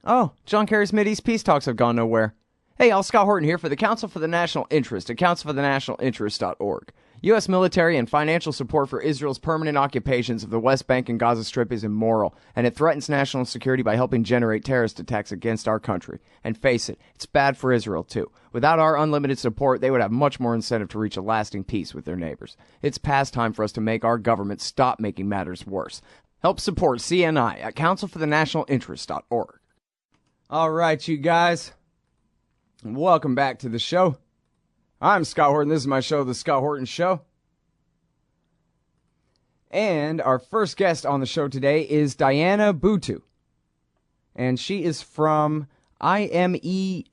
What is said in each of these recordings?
Oh, John Kerry's Mideast peace talks have gone nowhere. Hey, Scott Horton here for the Council for the National Interest at councilforthenationalinterest.org. U.S. military and financial support for Israel's permanent occupations of the West Bank and Gaza Strip is immoral, and it threatens national security by helping generate terrorist attacks against our country. And face it, it's bad for Israel, too. Without our unlimited support, they would have much more incentive to reach a lasting peace with their neighbors. It's past time for us to make our government stop making matters worse. Help support CNI at councilforthenationalinterest.org. All right, you guys. Welcome back to the show. I'm Scott Horton. This is my show, The Scott Horton Show. And our first guest on the show today is Diana Buttu. And she is from imeu.org.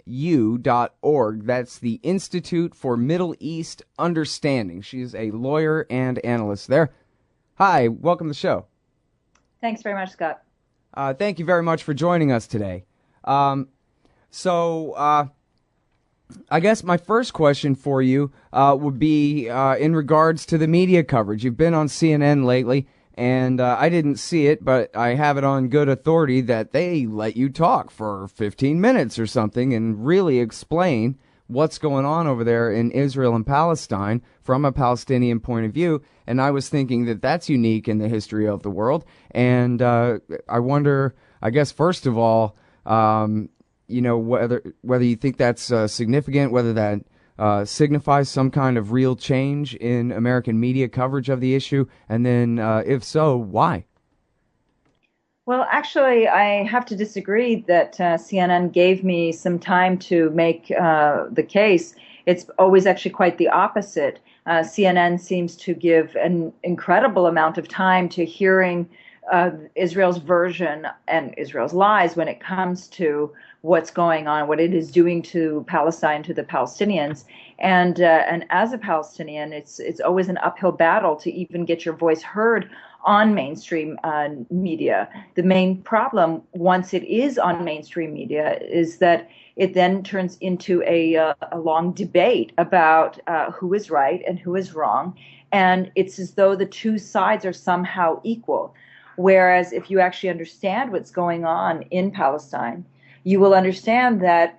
That's the Institute for Middle East Understanding. She is a lawyer and analyst there. Hi, welcome to the show. Thanks very much, Scott. Thank you very much for joining us today. I guess my first question for you would be in regards to the media coverage. You've been on CNN lately, and I didn't see it, but I have it on good authority that they let you talk for 15 minutes or something and really explain what's going on over there in Israel and Palestine from a Palestinian point of view. And I was thinking that that's unique in the history of the world. And I wonder, I guess, first of all, whether you think that's significant, whether that signifies some kind of real change in American media coverage of the issue, and then if so, why? Well, actually, I have to disagree that CNN gave me some time to make the case. It's always actually quite the opposite. CNN seems to give an incredible amount of time to hearing Israel's version and Israel's lies when it comes to what's going on, what it is doing to Palestine, to the Palestinians. And as a Palestinian, it's always an uphill battle to even get your voice heard on mainstream media. The main problem, once it is on mainstream media, is that it then turns into a long debate about who is right and who is wrong. And it's as though the two sides are somehow equal. Whereas if you actually understand what's going on in Palestine, you will understand that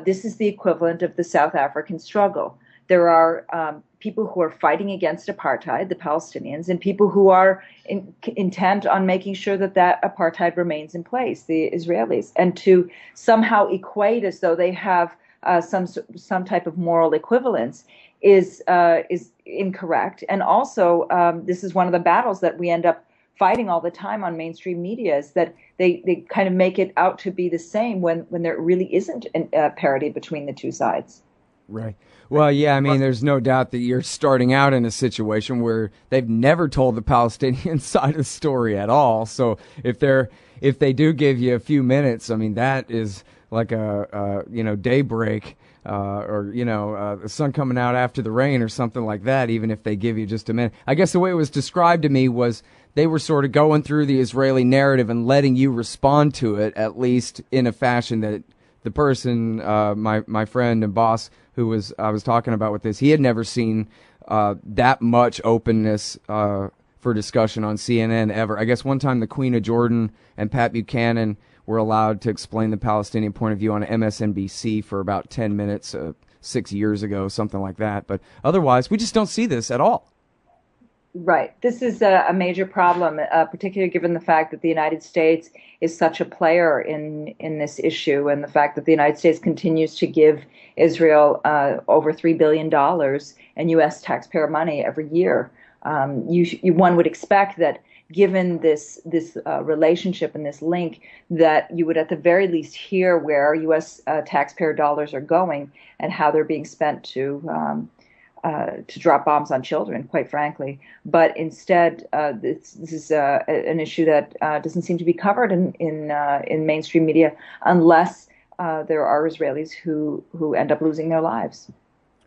this is the equivalent of the South African struggle. There are people who are fighting against apartheid, the Palestinians, and people who are intent on making sure that that apartheid remains in place, the Israelis. And to somehow equate as though they have some type of moral equivalence is incorrect. And also, this is one of the battles that we end up fighting all the time on mainstream media, is that they kind of make it out to be the same when there really isn't a parity between the two sides. Right. Well, yeah, I mean, there's no doubt that you're starting out in a situation where they've never told the Palestinian side of the story at all. So if they do give you a few minutes, I mean, that is like a daybreak. Or the sun coming out after the rain or something like that, even if they give you just a minute. I guess the way it was described to me was they were sort of going through the Israeli narrative and letting you respond to it, at least in a fashion that the person, my friend and boss I was talking about with this, he had never seen that much openness for discussion on CNN ever. I guess one time the Queen of Jordan and Pat Buchanan were allowed to explain the Palestinian point of view on MSNBC for about 10 minutes 6 years ago, something like that. But otherwise, we just don't see this at all. Right. This is a major problem, particularly given the fact that the United States is such a player in this issue, and the fact that the United States continues to give Israel over $3 billion in U.S. taxpayer money every year. One would expect that, given this relationship and this link, that you would at the very least hear where U.S. Taxpayer dollars are going and how they're being spent to drop bombs on children, quite frankly. But instead, this is an issue that doesn't seem to be covered in mainstream media, unless there are Israelis who end up losing their lives.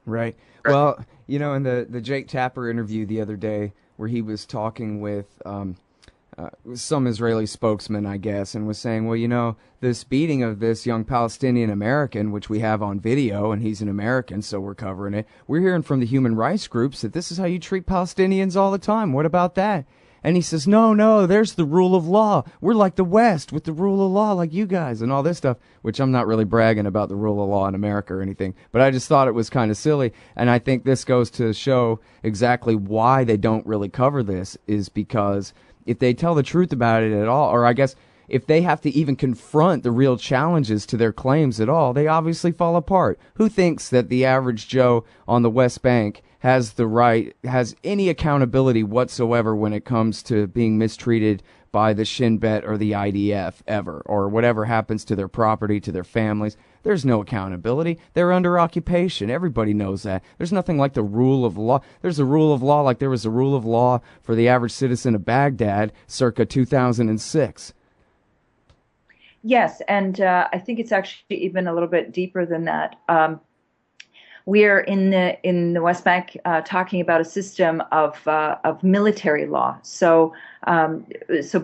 Right. Well, in the Jake Tapper interview the other day, where he was talking with some Israeli spokesman, I guess, and was saying, well, this beating of this young Palestinian American, which we have on video, and he's an American, so we're covering it. We're hearing from the human rights groups that this is how you treat Palestinians all the time. What about that? And he says, no, there's the rule of law. We're like the West with the rule of law like you guys and all this stuff, which I'm not really bragging about the rule of law in America or anything, but I just thought it was kind of silly. And I think this goes to show exactly why they don't really cover this, is because if they tell the truth about it at all, or I guess if they have to even confront the real challenges to their claims at all, they obviously fall apart. Who thinks that the average Joe on the West Bank has any accountability whatsoever when it comes to being mistreated by the Shin Bet or the IDF ever, or whatever happens to their property, to their families? There's no accountability. They're under occupation. Everybody knows that. There's nothing like the rule of law. There's a rule of law like there was a rule of law for the average citizen of Baghdad circa 2006. Yes, and I think it's actually even a little bit deeper than that. We're in the West Bank talking about a system of military law. So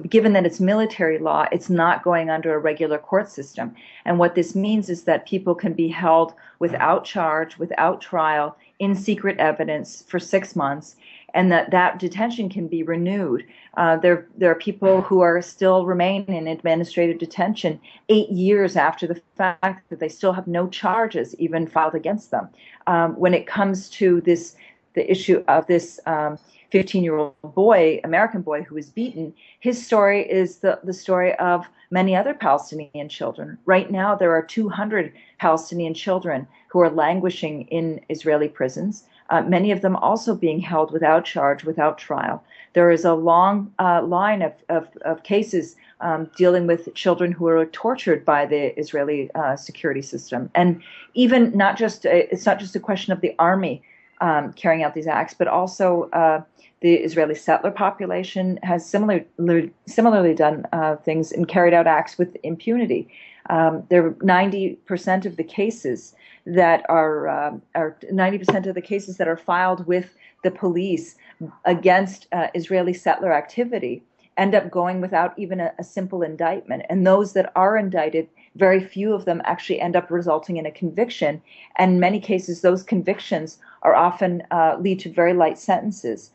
given that it's military law, it's not going under a regular court system. And what this means is that people can be held without charge, without trial, in secret evidence for 6 months, and that detention can be renewed. There are people who are still remain in administrative detention 8 years after the fact that they still have no charges even filed against them. When it comes to the issue of this 15-year-old boy, American boy, who was beaten, his story is the story of many other Palestinian children. Right now, there are 200 Palestinian children who are languishing in Israeli prisons. Many of them also being held without charge, without trial. There is a long line of cases dealing with children who are tortured by the Israeli security system. And even it's not just a question of the army carrying out these acts, but also the Israeli settler population has similarly done things and carried out acts with impunity. There are 90% of the cases that are 90% of the cases that are filed with the police against Israeli settler activity end up going without even a simple indictment. And those that are indicted, very few of them actually end up resulting in a conviction. And in many cases, those convictions are often lead to very light sentences.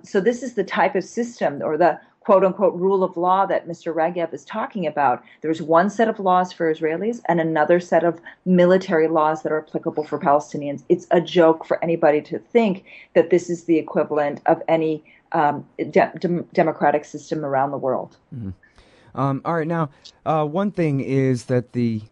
So this is the type of system, or the quote-unquote rule of law that Mr. Regev is talking about. There's one set of laws for Israelis and another set of military laws that are applicable for Palestinians. It's a joke for anybody to think that this is the equivalent of any democratic system around the world. Mm-hmm. All right, now, one thing is that the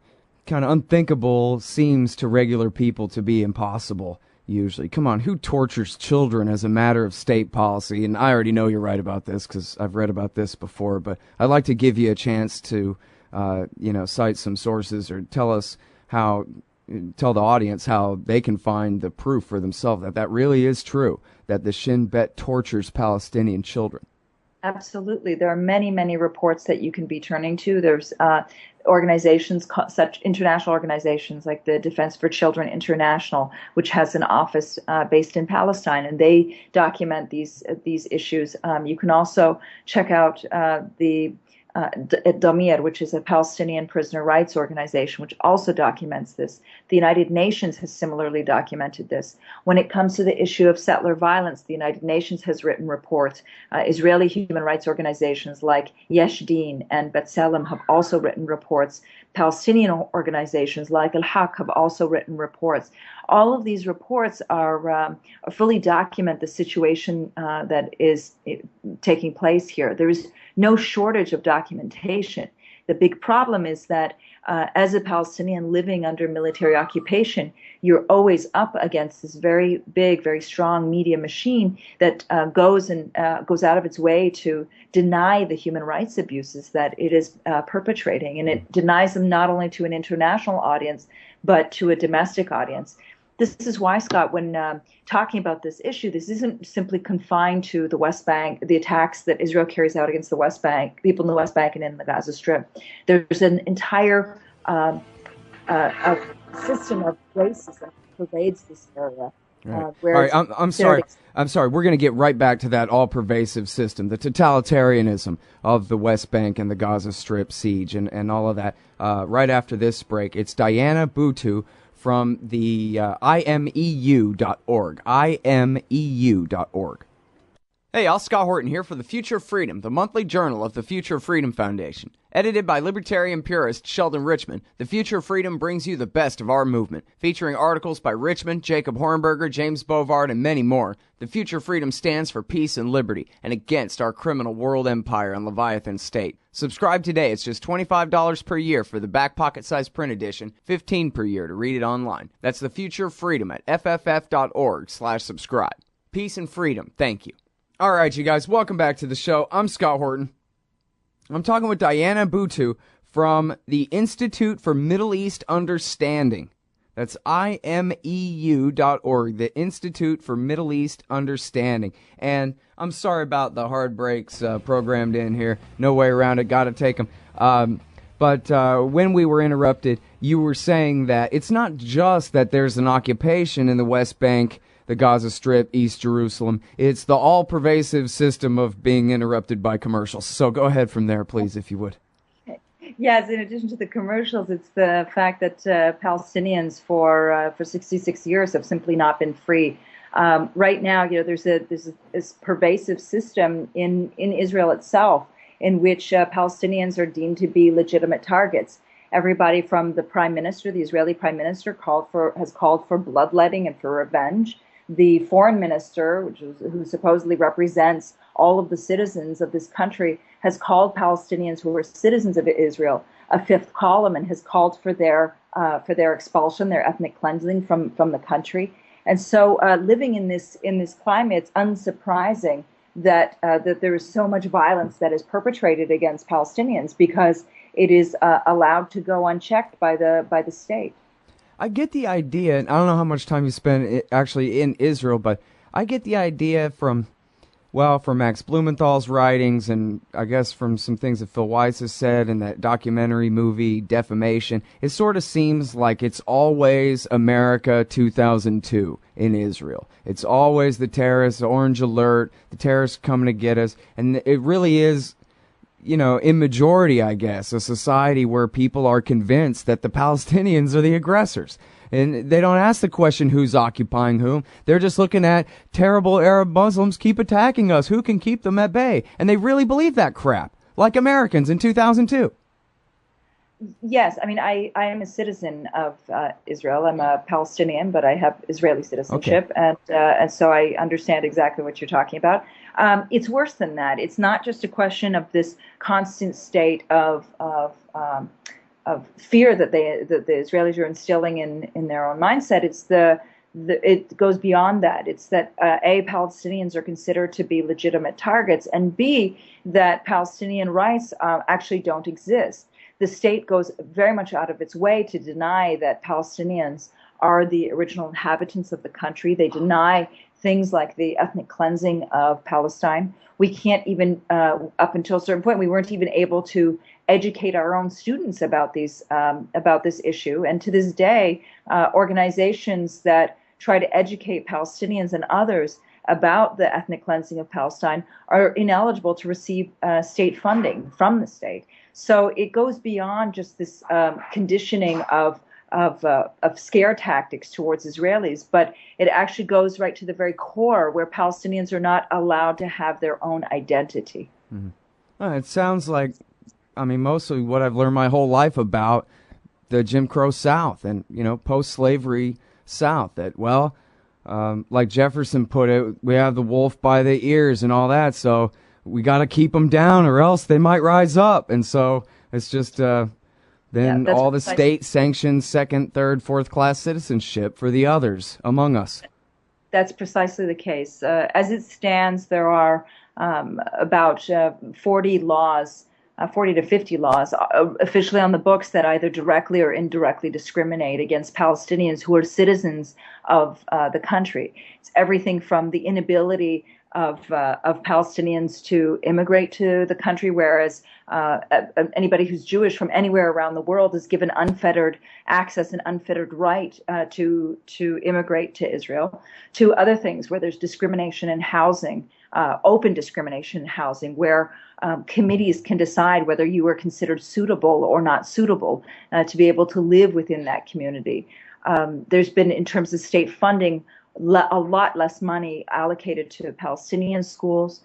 kind of unthinkable seems to regular people to be impossible. Usually. Come on, who tortures children as a matter of state policy? And I already know you're right about this because I've read about this before, but I'd like to give you a chance to, cite some sources or tell the audience how they can find the proof for themselves that really is true, that the Shin Bet tortures Palestinian children. Absolutely. There are many, many reports that you can be turning to. There's organizations, such international organizations like the Defense for Children International, which has an office based in Palestine, and they document these issues. You can also check out the Damir, which is a Palestinian prisoner rights organization, which also documents this. The United Nations has similarly documented this. When it comes to the issue of settler violence, the United Nations has written reports. Israeli human rights organizations like Yesh Din and B'Tselem have also written reports. Palestinian organizations like Al-Haq have also written reports. All of these reports are fully document the situation that is taking place here. There is no shortage of documentation. The big problem is that as a Palestinian living under military occupation, you're always up against this very big, very strong media machine that goes out of its way to deny the human rights abuses that it is perpetrating, and it denies them not only to an international audience but to a domestic audience. This is why, Scott, when talking about this issue, this isn't simply confined to the West Bank, the attacks that Israel carries out against the West Bank, people in the West Bank and in the Gaza Strip. There's an entire system of racism that pervades this area. Right. All right, I'm sorry. We're going to get right back to that all-pervasive system, the totalitarianism of the West Bank and the Gaza Strip siege and all of that. Right after this break, it's Diana Buttu from the imeu.org, imeu.org. Hey, Scott Horton here for The Future of Freedom, the monthly journal of the Future of Freedom Foundation. Edited by libertarian purist Sheldon Richman, The Future of Freedom brings you the best of our movement, featuring articles by Richman, Jacob Hornberger, James Bovard, and many more. The Future of Freedom stands for peace and liberty, and against our criminal world empire and Leviathan state. Subscribe today. It's just $25 per year for the back pocket-sized print edition, $15 per year to read it online. That's The Future of Freedom at fff.org/subscribe. Peace and freedom. Thank you. All right, you guys, welcome back to the show. I'm Scott Horton. I'm talking with Diana Buttu from the Institute for Middle East Understanding. That's IMEU.org, the Institute for Middle East Understanding. And I'm sorry about the hard breaks programmed in here. No way around it. Got to take them. But when we were interrupted, you were saying that it's not just that there's an occupation in the West Bank, the Gaza Strip, East Jerusalem. It's the all-pervasive system of being interrupted by commercials. So go ahead from there, please, if you would. Yes, in addition to the commercials, it's the fact that Palestinians for 66 years have simply not been free. Right now, there's this pervasive system in Israel itself in which Palestinians are deemed to be legitimate targets. Everybody from the prime minister, the Israeli prime minister, has called for bloodletting and for revenge. The foreign minister, who supposedly represents all of the citizens of this country, has called Palestinians who are citizens of Israel a fifth column and has called for their expulsion, their ethnic cleansing from the country. And so, living in this climate, it's unsurprising that there is so much violence that is perpetrated against Palestinians because it is allowed to go unchecked by the state. I get the idea, and I don't know how much time you spend actually in Israel, but I get the idea from Max Blumenthal's writings, and I guess from some things that Phil Weiss has said in that documentary movie, Defamation. It sort of seems like it's always America 2002 in Israel. It's always the terrorists, orange alert, the terrorists coming to get us, and it really is, in majority, I guess, a society where people are convinced that the Palestinians are the aggressors. And they don't ask the question who's occupying whom. They're just looking at terrible Arab Muslims keep attacking us. Who can keep them at bay? And they really believe that crap, like Americans in 2002. Yes, I mean, I am a citizen of Israel. I'm a Palestinian, but I have Israeli citizenship, okay. And so I understand exactly what you're talking about. It's worse than that. It's not just a question of this constant state of fear that the Israelis are instilling in their own mindset. It goes beyond that. It's that A, Palestinians are considered to be legitimate targets, and B, that Palestinian rights actually don't exist. The state goes very much out of its way to deny that Palestinians are the original inhabitants of the country. They deny things like the ethnic cleansing of Palestine. We can't even, up until a certain point, we weren't even able to educate our own students about this issue. And to this day, organizations that try to educate Palestinians and others about the ethnic cleansing of Palestine are ineligible to receive state funding from the state. So it goes beyond just this conditioning of scare tactics towards Israelis, but it actually goes right to the very core where Palestinians are not allowed to have their own identity. Mm-hmm. It sounds like, mostly what I've learned my whole life about the Jim Crow South and, post-slavery South, that, like Jefferson put it, we have the wolf by the ears and all that, so we got to keep them down or else they might rise up. And so it's just then all the state-sanctioned second, third, fourth-class citizenship for the others among us. That's precisely the case. As it stands, there are about 40 to 50 laws officially on the books that either directly or indirectly discriminate against Palestinians who are citizens of the country. It's everything from the inability of Palestinians to immigrate to the country, whereas anybody who's Jewish from anywhere around the world is given unfettered access and unfettered right to immigrate to Israel, to other things where there's discrimination in housing, open discrimination in housing, where committees can decide whether you are considered suitable or not suitable to be able to live within that community. There's been, in terms of state funding, a lot less money allocated to Palestinian schools,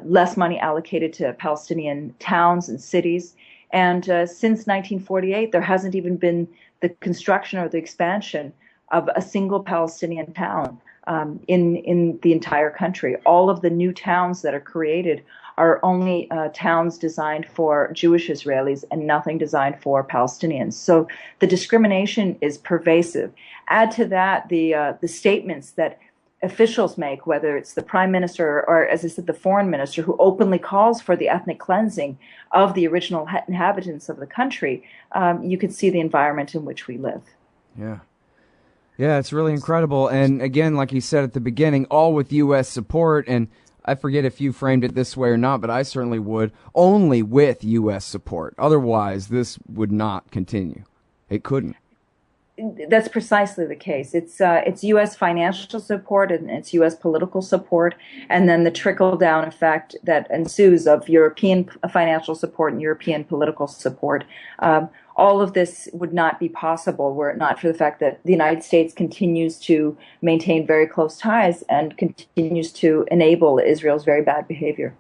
less money allocated to Palestinian towns and cities. And since 1948, there hasn't even been the construction or the expansion of a single Palestinian town in the entire country. All of the new towns that are created are only towns designed for Jewish Israelis and nothing designed for Palestinians. So the discrimination is pervasive. Add to that the statements that officials make, whether it's the prime minister or, as I said, the foreign minister, who openly calls for the ethnic cleansing of the original inhabitants of the country. You can see the environment in which we live. Yeah. Yeah, it's really incredible. And again, like you said at the beginning, all with U.S. support. And I forget if you framed it this way or not, but I certainly would. Only with U.S. support. Otherwise, this would not continue. It couldn't. That's precisely the case. It's U.S. financial support and it's U.S. political support, and then the trickle-down effect that ensues of European financial support and European political support. All of this would not be possible were it not for the fact that the United States continues to maintain very close ties and continues to enable Israel's very bad behavior.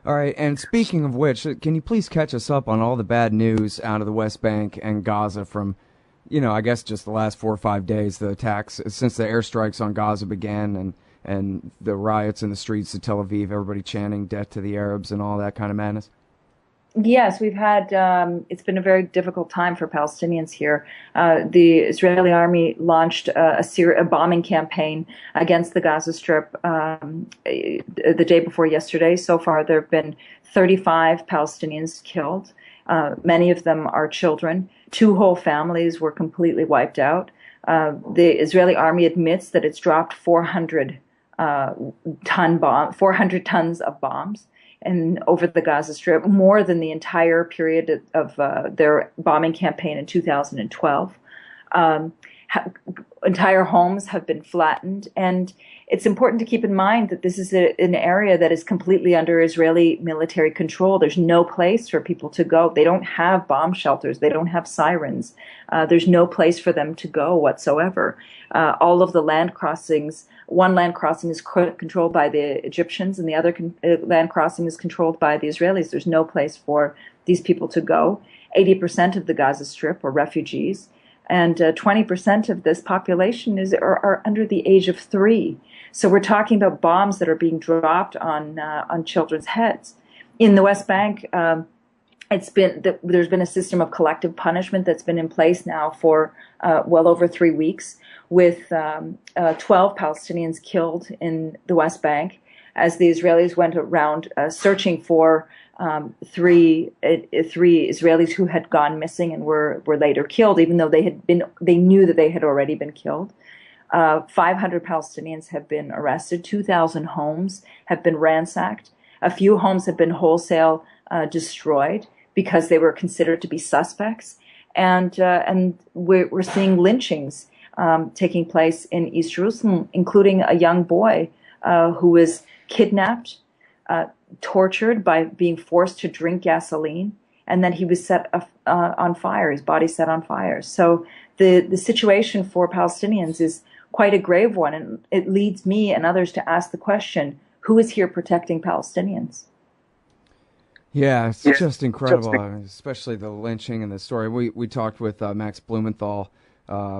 All right, and speaking of which, can you please catch us up on all the bad news out of the West Bank and Gaza from, I guess just the last 4 or 5 days, the attacks, since the airstrikes on Gaza began and the riots in the streets of Tel Aviv, everybody chanting death to the Arabs and all that kind of madness? Yes, we've had, it's been a very difficult time for Palestinians here. The Israeli army launched a bombing campaign against the Gaza Strip the day before yesterday. So far, there have been 35 Palestinians killed. Many of them are children. 2 whole families were completely wiped out. The Israeli army admits that it's dropped 400 tons of bombs and over the Gaza Strip, more than the entire period of their bombing campaign in 2012. Entire homes have been flattened, and it's important to keep in mind that this is an area that is completely under Israeli military control. There's no place for people to go. They don't have bomb shelters. They don't have sirens. There's no place for them to go whatsoever. All of the land crossings, one land crossing is controlled by the Egyptians and the other land crossing is controlled by the Israelis. There's no place for these people to go. 80% of the Gaza Strip are refugees, and 20% of this population are under the age of 3. So we're talking about bombs that are being dropped on children's heads. In the West Bank, there's been a system of collective punishment that's been in place now for well over 3 weeks, with 12 Palestinians killed in the West Bank as the Israelis went around searching for three Israelis who had gone missing and were later killed, even though they knew that they had already been killed. 500 Palestinians have been arrested. 2,000 homes have been ransacked. A few homes have been wholesale destroyed because they were considered to be suspects. And we're seeing lynchings taking place in East Jerusalem, including a young boy who was kidnapped, tortured by being forced to drink gasoline, and then he was set on fire, his body set on fire. So the situation for Palestinians is quite a grave one, and it leads me and others to ask the question, who is here protecting Palestinians? Yeah, it's just incredible, especially the lynching and the story. We talked with Max Blumenthal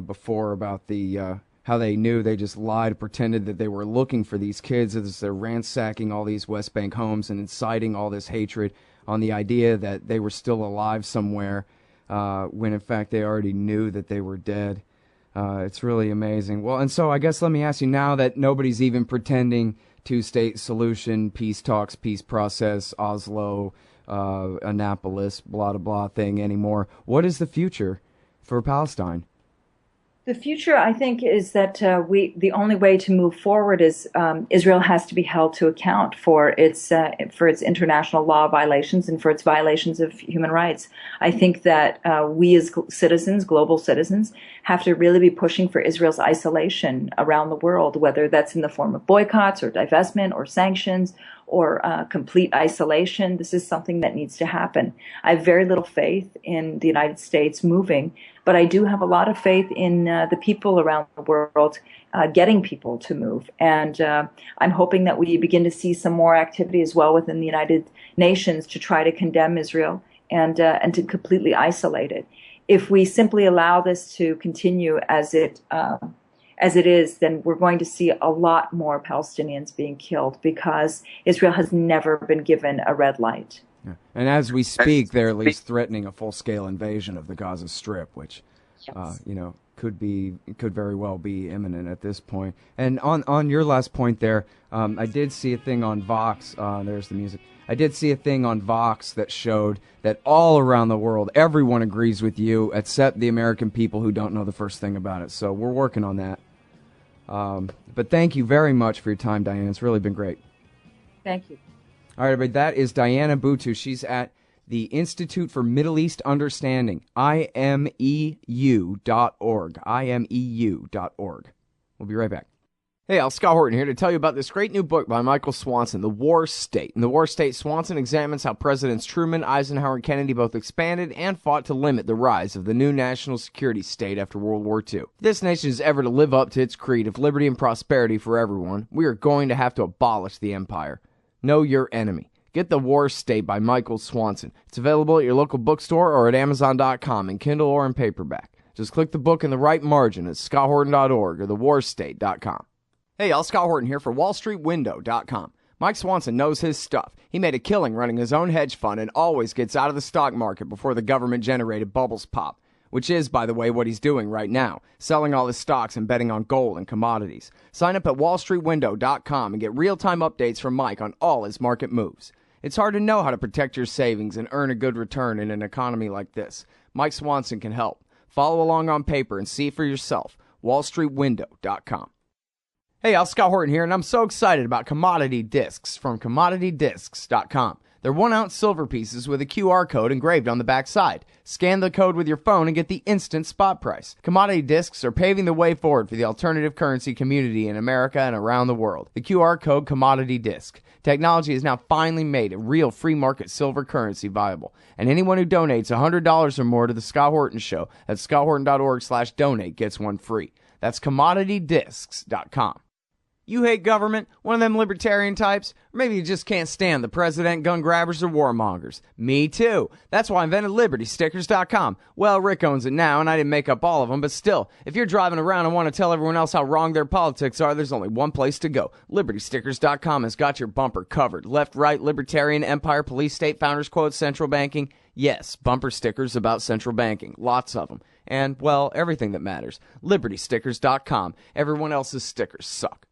before about the how they knew. They just lied, pretended that they were looking for these kids as they're ransacking all these West Bank homes and inciting all this hatred on the idea that they were still alive somewhere, when in fact they already knew that they were dead. It's really amazing. Well, and so I guess let me ask you, now that nobody's even pretending two-state solution, peace talks, peace process, Oslo, Annapolis, blah, blah, blah thing anymore, what is the future for Palestine? The future, I think, is that the only way to move forward is Israel has to be held to account for its international law violations and for its violations of human rights. I think that we as citizens, global citizens, have to really be pushing for Israel's isolation around the world, whether that's in the form of boycotts or divestment or sanctions or complete isolation. This is something that needs to happen. I have very little faith in the United States moving, but I do have a lot of faith in the people around the world getting people to move. And I'm hoping that we begin to see some more activity as well within the United Nations to try to condemn Israel and to completely isolate it. If we simply allow this to continue as it is, then we're going to see a lot more Palestinians being killed because Israel has never been given a red light. Yeah. And as we speak, they're at least threatening a full-scale invasion of the Gaza Strip, which, Yes. could very well be imminent at this point. And on your last point there, I did see a thing on Vox. There's the music. I did see a thing on Vox that showed that all around the world, everyone agrees with you except the American people who don't know the first thing about it. So we're working on that. But thank you very much for your time, Diana. It's really been great. Thank you. All right, everybody, that is Diana Buttu. She's at the Institute for Middle East Understanding, imeu.org, imeu.org. We'll be right back. Hey, Scott Horton here to tell you about this great new book by Michael Swanson, The War State. In The War State, Swanson examines how Presidents Truman, Eisenhower, and Kennedy both expanded and fought to limit the rise of the new national security state after World War II. If this nation is ever to live up to its creed of liberty and prosperity for everyone, we are going to have to abolish the empire. Know your enemy. Get The War State by Michael Swanson. It's available at your local bookstore or at Amazon.com in Kindle or in paperback. Just click the book in the right margin at scotthorton.org or thewarstate.com. Hey y'all, Scott Horton here for WallStreetWindow.com. Mike Swanson knows his stuff. He made a killing running his own hedge fund and always gets out of the stock market before the government-generated bubbles pop, which is, by the way, what he's doing right now, selling all his stocks and betting on gold and commodities. Sign up at WallStreetWindow.com and get real-time updates from Mike on all his market moves. It's hard to know how to protect your savings and earn a good return in an economy like this. Mike Swanson can help. Follow along on paper and see for yourself. WallStreetWindow.com. Hey, Scott Horton here, and I'm so excited about commodity discs from CommodityDiscs.com. They're 1-ounce silver pieces with a QR code engraved on the back side. Scan the code with your phone and get the instant spot price. Commodity discs are paving the way forward for the alternative currency community in America and around the world. The QR code Commodity Disc. Technology has now finally made a real free market silver currency viable. And anyone who donates $100 or more to the Scott Horton Show at scotthorton.org/donate gets one free. That's CommodityDiscs.com. You hate government, one of them libertarian types, or maybe you just can't stand the president, gun grabbers, or warmongers. Me too. That's why I invented LibertyStickers.com. Well, Rick owns it now, and I didn't make up all of them, but still, if you're driving around and want to tell everyone else how wrong their politics are, there's only one place to go. LibertyStickers.com has got your bumper covered. Left, right, libertarian, empire, police state, founders quote, central banking. Yes, bumper stickers about central banking. Lots of them. And, well, everything that matters. LibertyStickers.com. Everyone else's stickers suck.